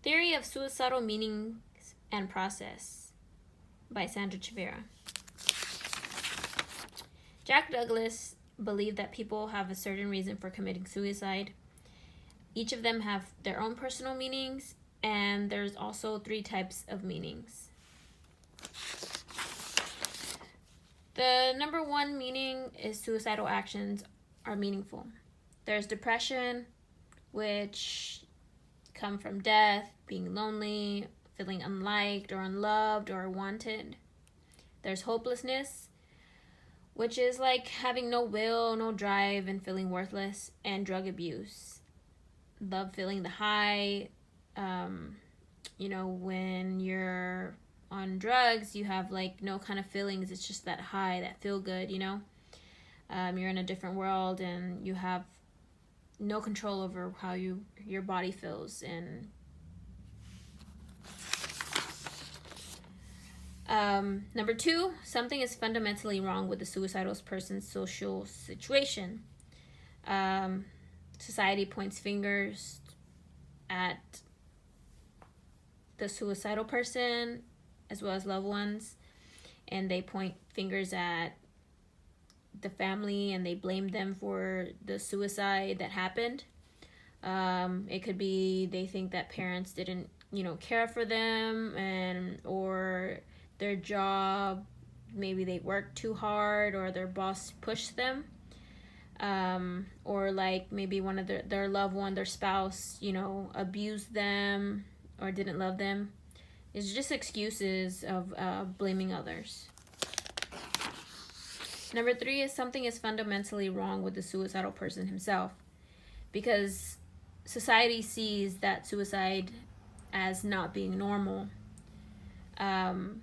Theory of Suicidal Meanings and Process by Sandra Chavira. Jack Douglas believed that people have a certain reason for committing suicide. Each of them have their own personal meanings, and there's also 3 types of meanings. The number 1 meaning is suicidal actions are meaningful. There's depression, which come from death, being lonely, feeling unliked or unloved or unwanted. There's hopelessness, which is like having no will, no drive, and feeling worthless, and drug abuse. Love feeling the high. When you're on drugs, you have like no kind of feelings. It's just that high, that feel good, You're in a different world and you have no control over how your body feels. And number 2, something is fundamentally wrong with the suicidal person's social situation. Society points fingers at the suicidal person as well as loved ones, and they point fingers at the family and they blame them for the suicide that happened. It could be they think that parents didn't care for them, or their job, maybe they worked too hard, or their boss pushed them, or like maybe one of their loved one, their spouse, abused them or didn't love them. It's just excuses of blaming others. Number 3 is something is fundamentally wrong with the suicidal person himself, because society sees that suicide as not being normal.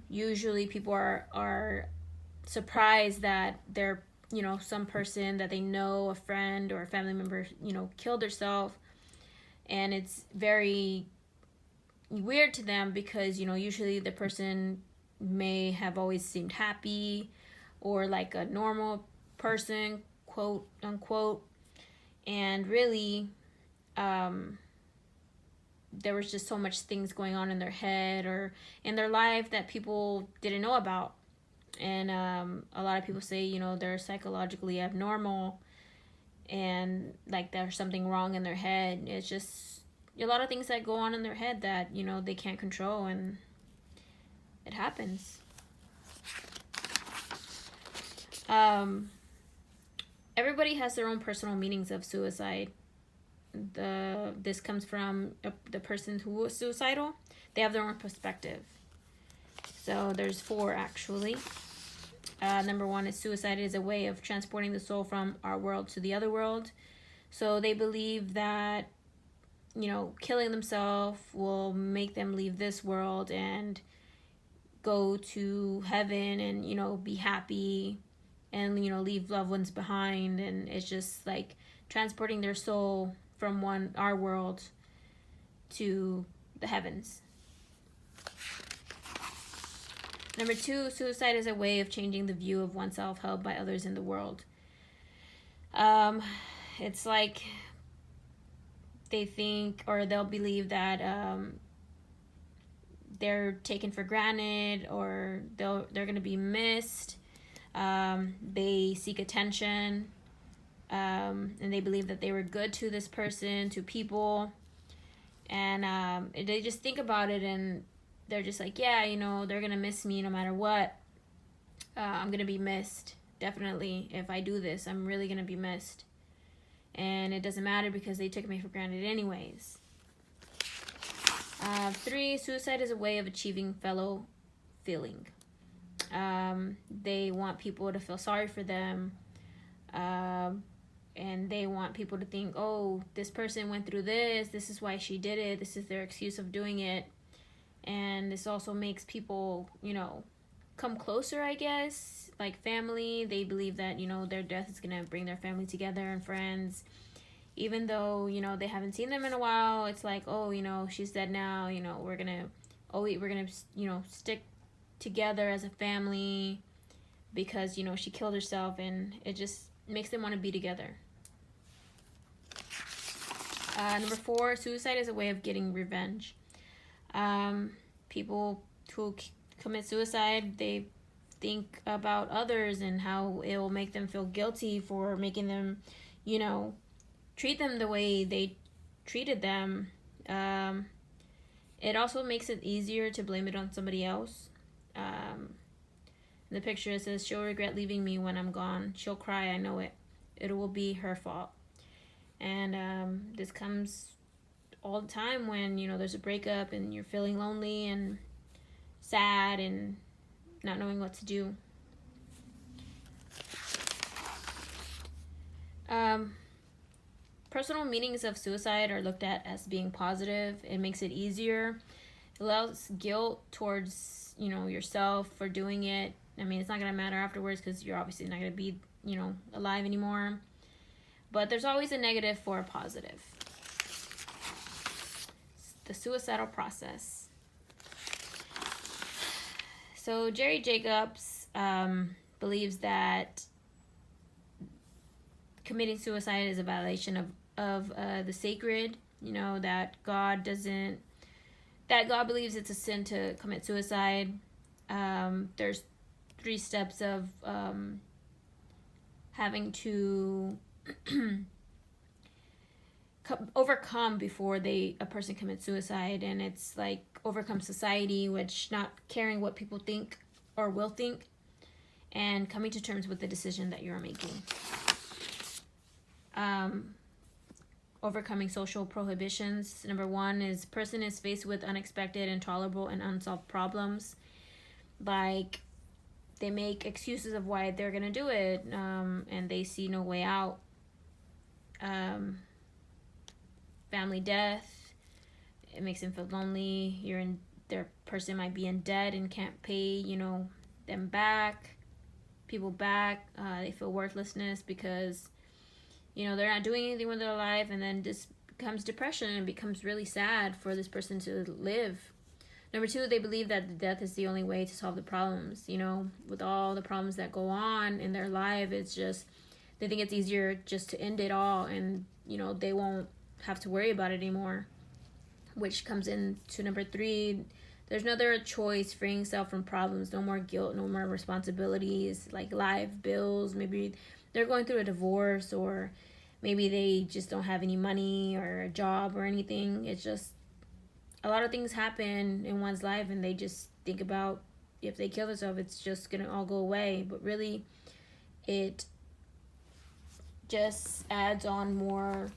Usually people are surprised that they're some person that they know, a friend or a family member, killed herself, and it's very weird to them because usually the person may have always seemed happy or like a normal person, quote unquote, and really there was just so much things going on in their head or in their life that people didn't know about. And a lot of people say they're psychologically abnormal and like there's something wrong in their head. It's just a lot of things that go on in their head that they can't control, and it happens. Everybody has their own personal meanings of suicide. This comes from the person who was suicidal. They have their own perspective. So there's 4 actually. Number 1 is suicide is a way of transporting the soul from our world to the other world. So they believe that killing themselves will make them leave this world and go to heaven and be happy and leave loved ones behind, and it's just like transporting their soul from our world to the heavens. Number 2, suicide is a way of changing the view of oneself held by others in the world. It's like they think or they'll believe that they're taken for granted, or they're going to be missed. They seek attention, and they believe that they were good to this person, to people, and they just think about it and they're just like, yeah, they're going to miss me no matter what. I'm going to be missed. Definitely. If I do this, I'm really going to be missed. And it doesn't matter because they took me for granted anyways. 3, suicide is a way of achieving fellow feeling. They want people to feel sorry for them. And they want people to think, oh, this person went through this. This is why she did it. This is their excuse of doing it. And this also makes people, come closer, I guess, like family. They believe that, their death is going to bring their family together and friends. Even though, they haven't seen them in a while, it's like, oh, she's dead now, we're going to stick together as a family because, she killed herself, and it just makes them want to be together. Number 4, suicide is a way of getting revenge. People who commit suicide, they think about others and how it will make them feel guilty for making them, treat them the way they treated them. It also makes it easier to blame it on somebody else. In the picture it says, she'll regret leaving me when I'm gone. She'll cry, I know it. It will be her fault. And this comes all the time when, there's a breakup and you're feeling lonely and sad and not knowing what to do. Personal meanings of suicide are looked at as being positive. It makes it easier. It allows guilt towards, yourself for doing it. I mean, it's not going to matter afterwards because you're obviously not going to be, alive anymore. But there's always a negative for a positive. The suicidal process. So Jerry Jacobs believes that committing suicide is a violation of the sacred, that God believes it's a sin to commit suicide. There's 3 steps of having to overcome before a person commits suicide, and it's like overcome society, which not caring what people think or will think, and coming to terms with the decision that you're making. Overcoming social prohibitions. Number 1 is person is faced with unexpected, intolerable, and unsolved problems. Like, they make excuses of why they're gonna do it, and they see no way out. Family death. It makes them feel lonely. Their person might be in debt and can't pay, them back. People back. They feel worthlessness because they're not doing anything with their life, and then this becomes depression and it becomes really sad for this person to live. Number 2, they believe that death is the only way to solve the problems. With all the problems that go on in their life, it's just, they think it's easier just to end it all, and, they won't have to worry about it anymore. Which comes into number 3, there's no other choice, freeing self from problems, no more guilt, no more responsibilities, like life, bills, maybe they're going through a divorce, or maybe they just don't have any money or a job or anything. It's just, a lot of things happen in one's life, and they just think about if they kill themselves, it's just going to all go away. But really, it just adds on more,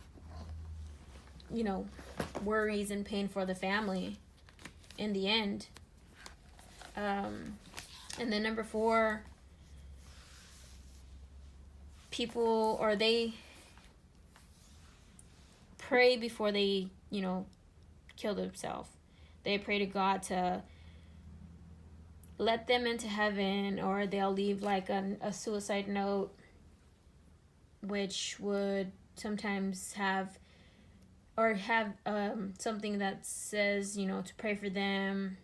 worries and pain for the family in the end. And then number 4, they pray before they, kill themselves. They pray to God to let them into heaven, or they'll leave like a suicide note, which would sometimes have something that says, to pray for them,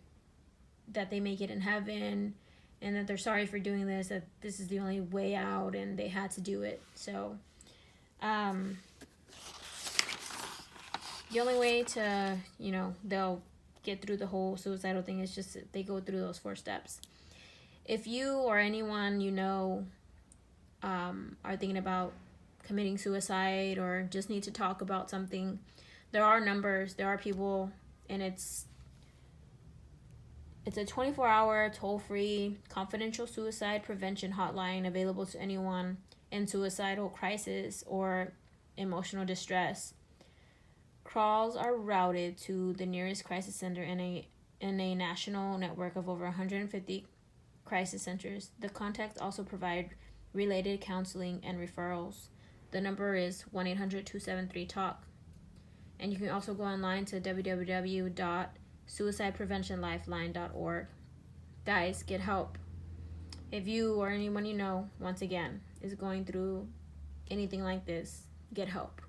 that they make it in heaven, and that they're sorry for doing this, that this is the only way out and they had to do it. So the only way to, they'll get through the whole suicidal thing is just they go through those 4 steps. If you or anyone are thinking about committing suicide or just need to talk about something, there are numbers, there are people, and it's a 24-hour toll-free confidential suicide prevention hotline available to anyone in suicidal crisis or emotional distress. Calls are routed to the nearest crisis center in a national network of over 150 crisis centers. The contacts also provide related counseling and referrals. The number is 1-800-273-TALK. And you can also go online to www.suicidepreventionlifeline.org. Guys, get help. If you or anyone once again, is going through anything like this, get help.